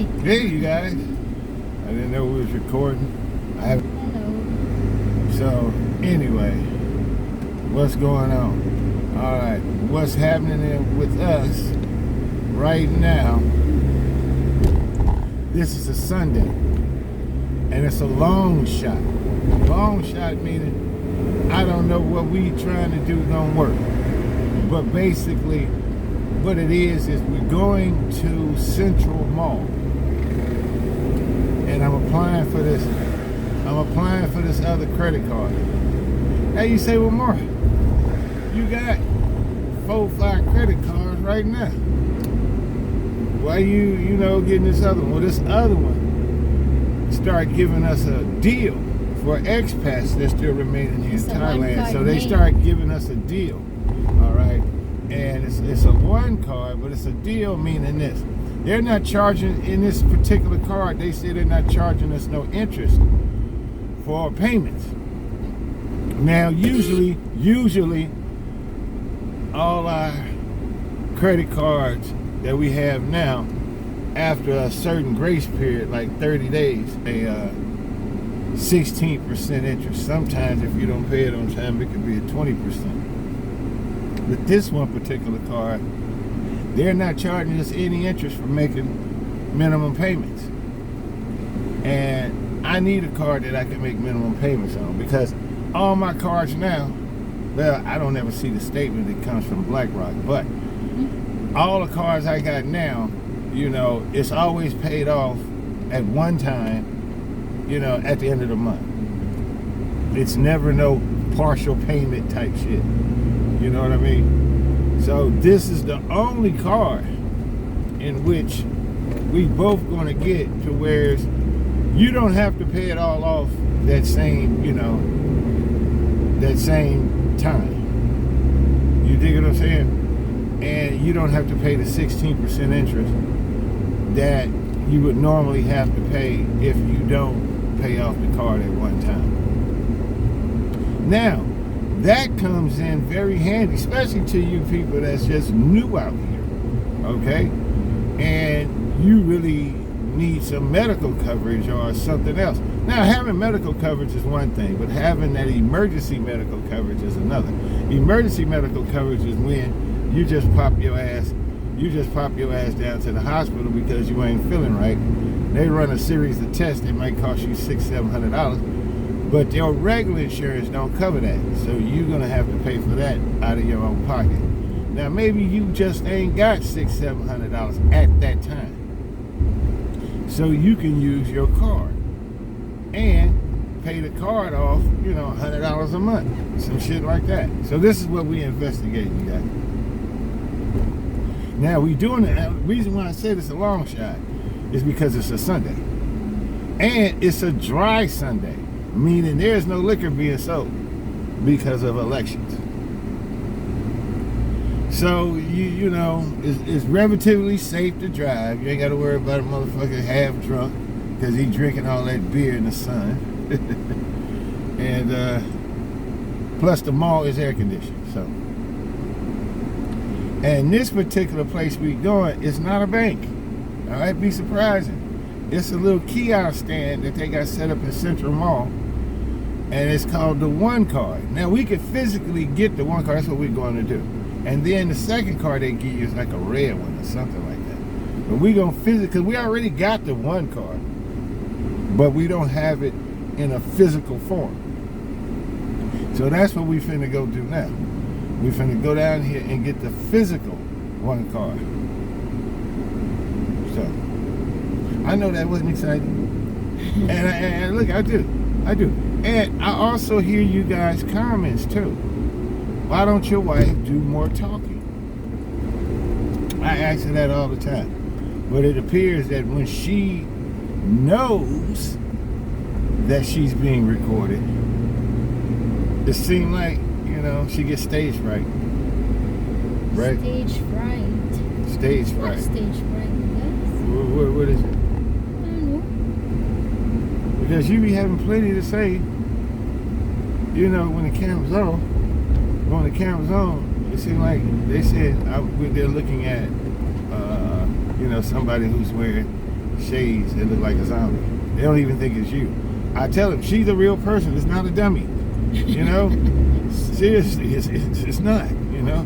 Hey, you guys. I didn't know we was recording. Hello. So, anyway, what's going on? All right, what's happening with us right now? This is a Sunday, and it's a long shot. Long shot meaning I don't know what we trying to do gonna work. But basically, what it is we're going to Central Mall, and I'm applying for this other credit card. Now you say, well, Mark, you got 4-5 credit cards right now. Why you getting this other one? Well, this other one start giving us a deal for expats that still remaining here in Thailand. So they start giving us a deal. All right. And it's a one card, but it's a deal, meaning this. They're not charging, in this particular card, they say they're not charging us no interest for our payments. Now, usually, all our credit cards that we have now, after a certain grace period, like 30 days, a 16% interest. Sometimes if you don't pay it on time, it could be a 20%. With this one particular card, they're not charging us any interest for making minimum payments. And I need a card that I can make minimum payments on, because all my cards now, well, I don't ever see the statement that comes from BlackRock, but all the cards I got now, it's always paid off at one time, at the end of the month. It's never no partial payment type shit. You know what I mean? So this is the only card in which we both going to get to where you don't have to pay it all off that same, that same time. You dig what I'm saying? And you don't have to pay the 16% interest that you would normally have to pay if you don't pay off the card at one time. Now, that comes in very handy, especially to you people that's just new out here, okay? And you really need some medical coverage or something else. Now, having medical coverage is one thing, but having that emergency medical coverage is another. Emergency medical coverage is when you just pop your ass down to the hospital because you ain't feeling right. They run a series of tests that might cost you $600-700. But your regular insurance don't cover that. So you're going to have to pay for that out of your own pocket. Now, maybe you just ain't got $600-700 at that time. So you can use your card and pay the card off, $100 a month. Some shit like that. So this is what we investigating, you guys. Now, we doing it. The reason why I said it's a long shot is because it's a Sunday. And it's a dry Sunday. Meaning there's no liquor being sold because of elections. So, it's relatively safe to drive. You ain't got to worry about a motherfucker half drunk because he drinking all that beer in the sun. And plus the mall is air conditioned. So, and this particular place we going is not a bank. All right, be surprising. It's a little kiosk stand that they got set up in Central Mall. And it's called the one card. Now, we could physically get the one card. That's what we're going to do. And then the second card they give you is like a red one or something like that. But we're going to physically, because we already got the one card, but we don't have it in a physical form. So that's what we finna go do now. We finna go down here and get the physical one card. So, I know that wasn't exciting. And look, I do. And I also hear you guys' comments too. Why don't your wife do more talking? I ask her that all the time. But it appears that when she knows that she's being recorded, it seems like, she gets stage fright. Right? Stage fright. Stage fright. What stage fright, yes? What is it? I don't know. Because you be having plenty to say, when the camera's on. When the camera's on, it seems like they said they're looking at, somebody who's wearing shades and look like a zombie. They don't even think it's you. I tell them, she's a real person. It's not a dummy. You know? Seriously, it's not, you know?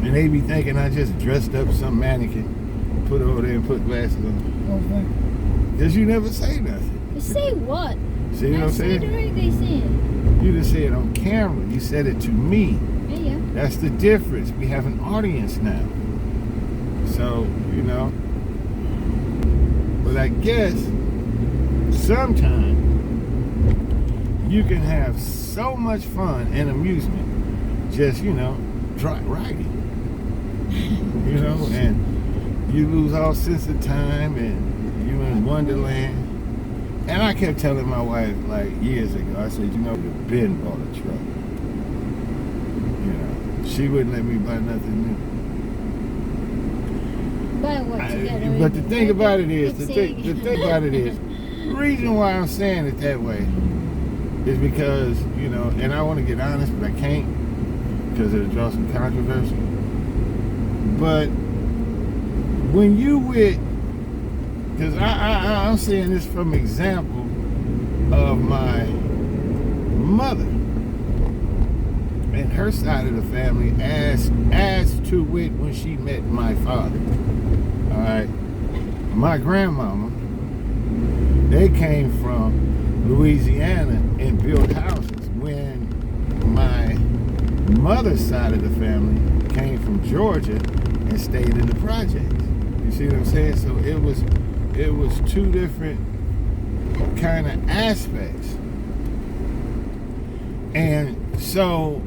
And they be thinking I just dressed up some mannequin, put over there and put glasses on. Because you never say nothing. You say what? See what I'm saying? They said. You just say it on camera. You said it to me. Yeah. That's the difference. We have an audience now. So, you know. But I guess sometimes you can have so much fun and amusement just, you know, riding. You know, and you lose all sense of time and you're in Wonderland. And I kept telling my wife, like, years ago, I said, you know, Ben bought a truck. You know, she wouldn't let me buy nothing new. Buy what together? But the thing about it is, the thing about it is, the reason why I'm saying it that way is because, you know, and I want to get honest, but I can't because it'll draw some controversy. But when you with, because I'm saying this from example of my mother and her side of the family as to wit when she met my father. All right, my grandmama, they came from Louisiana and built houses. When my mother's side of the family came from Georgia and stayed in the projects. You see what I'm saying? So it was two different kind of aspects. And so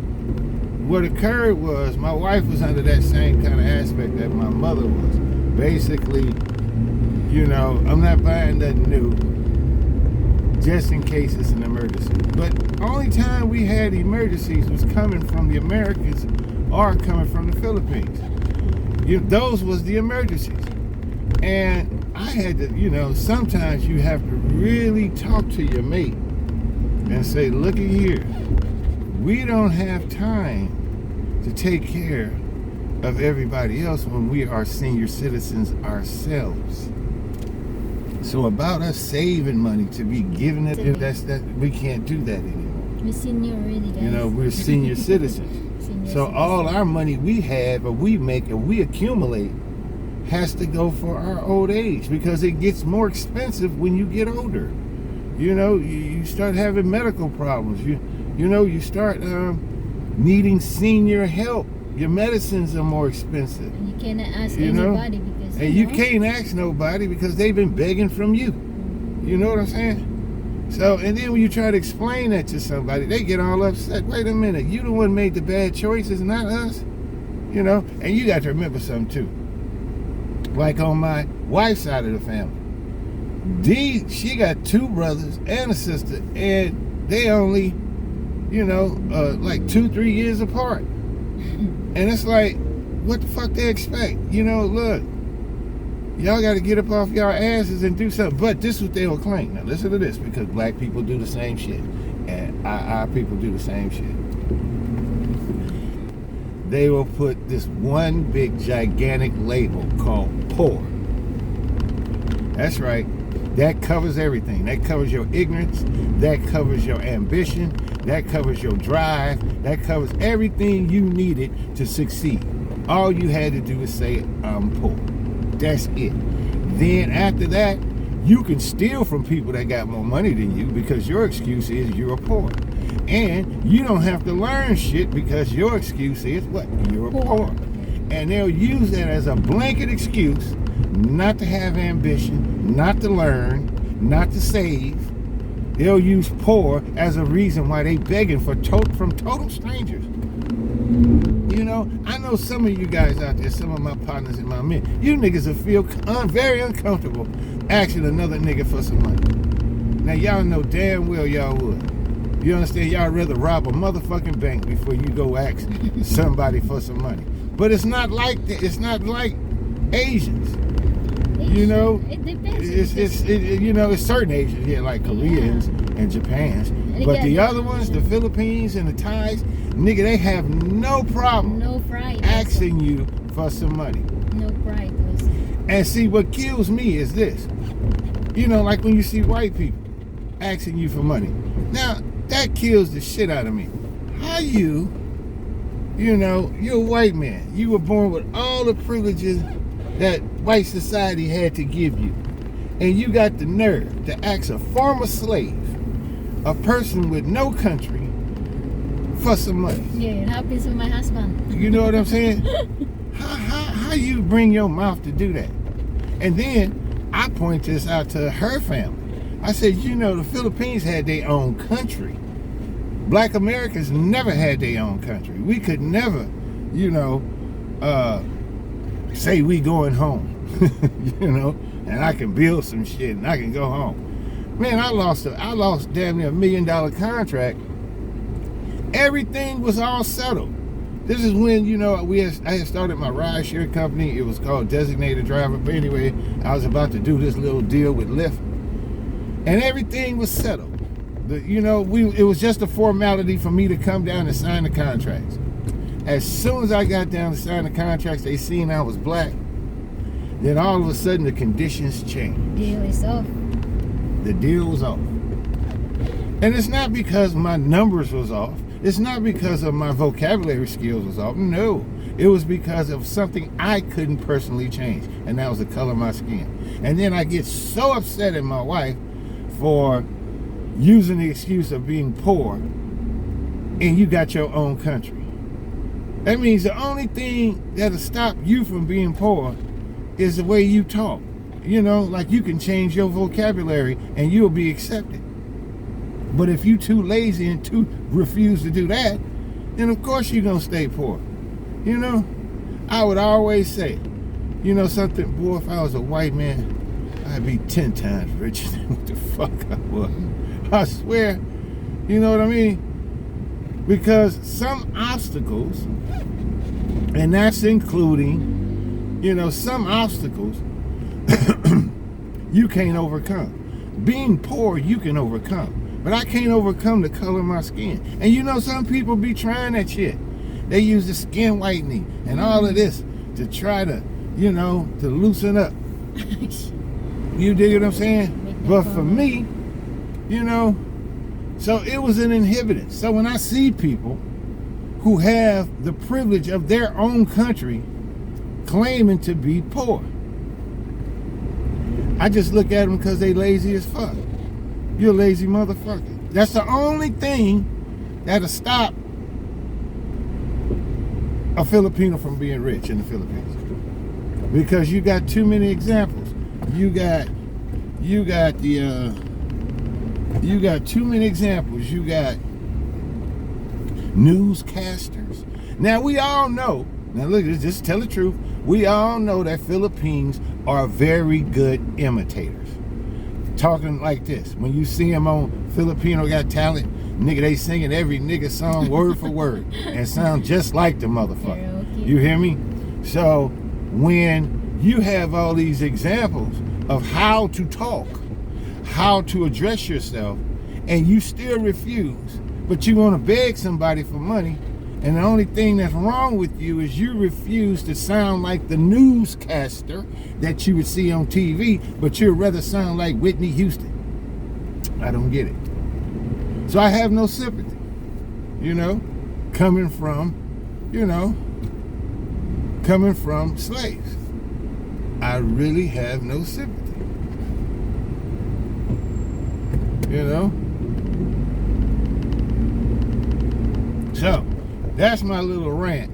what occurred was my wife was under that same kind of aspect that my mother was. Basically, you know, I'm not buying nothing new just in case it's an emergency. But only time we had emergencies was coming from the Americans or coming from the Philippines. Those was the emergencies. And I had to, you know, sometimes you have to really talk to your mate and say, look at here, we don't have time to take care of everybody else when we are senior citizens ourselves. So about us saving money to be giving it, that we can't do that anymore. We're senior already, guys. You know, we're senior citizens. So all our money we have or we make or we accumulate has to go for our old age because it gets more expensive when you get older. You know, you start having medical problems. You know, you start needing senior help. Your medicines are more expensive. And you cannot ask anybody because you can't ask nobody because they've been begging from you. You know what I'm saying? So, and then when you try to explain that to somebody, they get all upset. Wait a minute, you the one made the bad choices, not us. You know, and you got to remember something too. Like on my wife's side of the family, she got 2 brothers and a sister, and they only, you know, like 2-3 years apart. And it's like, what the fuck they expect? You know, look, y'all got to get up off y'all asses and do something. But this is what they will claim. Now listen to this, because black people do the same shit, and our people do the same shit. They will put this one big gigantic label called poor. That's right. That covers everything. That covers your ignorance. That covers your ambition. That covers your drive. That covers everything you needed to succeed. All you had to do is say, I'm poor. That's it. Then after that, you can steal from people that got more money than you because your excuse is you're poor. And you don't have to learn shit because your excuse is what? You're poor. And they'll use that as a blanket excuse not to have ambition, not to learn, not to save. They'll use poor as a reason why they begging for from total strangers. You know, I know some of you guys out there, some of my partners and my men, you niggas will feel very uncomfortable asking another nigga for some money. Now y'all know damn well y'all would. You understand? Y'all rather rob a motherfucking bank before you go ask somebody for some money. But it's not like that. It's not like Asians. You know, it depends. You know, it's certain Asians, yeah, like Koreans and Japans. But the other ones, the Philippines and the Thais, nigga, they have no problem no pride asking you for some money. No pride. And see, what kills me is this. You know, like when you see white people asking you for money. Now, that kills the shit out of me. How you know, you're a white man. You were born with all the privileges that white society had to give you. And you got the nerve to ask a former slave, a person with no country, for some money. Yeah, it happens with my husband. You know what I'm saying? How you bring your mouth to do that? And then I point this out to her family. I said, you know, the Philippines had their own country. Black Americans never had their own country. We could never, you know, say we going home, you know, and I can build some shit and I can go home. Man, I lost damn near $1 million contract. Everything was all settled. This is when, you know, I had started my rideshare company. It was called Designated Driver. But anyway, I was about to do this little deal with Lyft. And everything was settled. You know, it was just a formality for me to come down and sign the contracts. As soon as I got down to sign the contracts, they seen I was black. Then all of a sudden, the conditions changed. Deal is off. The deal was off. And it's not because my numbers was off. It's not because of my vocabulary skills was off. No. It was because of something I couldn't personally change. And that was the color of my skin. And then I get so upset at my wife for using the excuse of being poor, and you got your own country. That means the only thing that'll stop you from being poor is the way you talk. You know, like you can change your vocabulary and you'll be accepted. But if you too lazy and too refuse to do that, then of course you're gonna stay poor. You know, I would always say, you know something, boy, if I was a white man, I'd be 10 times richer than what the fuck I was. I swear, you know what I mean? Because some obstacles, and that's including, you know, some obstacles you can't overcome. Being poor, you can overcome. But I can't overcome the color of my skin. And you know, some people be trying that shit. They use the skin whitening and all of this to try to, you know, to loosen up. You dig what I'm saying? But for me, you know, so it was an inhibitor. So when I see people who have the privilege of their own country claiming to be poor, I just look at them because they lazy as fuck. You're a lazy motherfucker. That's the only thing that'll stop a Filipino from being rich in the Philippines. Because you got too many examples. You got too many examples. You got newscasters. Now we all know, now look, just tell the truth. We all know that Philippines are very good imitators. Talking like this. When you see them on Filipino Got Talent, nigga, they singing every nigga song word for word and sound just like the motherfucker. You hear me? So when you have all these examples of how to talk, how to address yourself, and you still refuse, but you want to beg somebody for money, and the only thing that's wrong with you is you refuse to sound like the newscaster that you would see on TV, but you'd rather sound like Whitney Houston. I don't get it. So I have no sympathy, you know, coming from slaves. I really have no sympathy, you know. So that's my little rant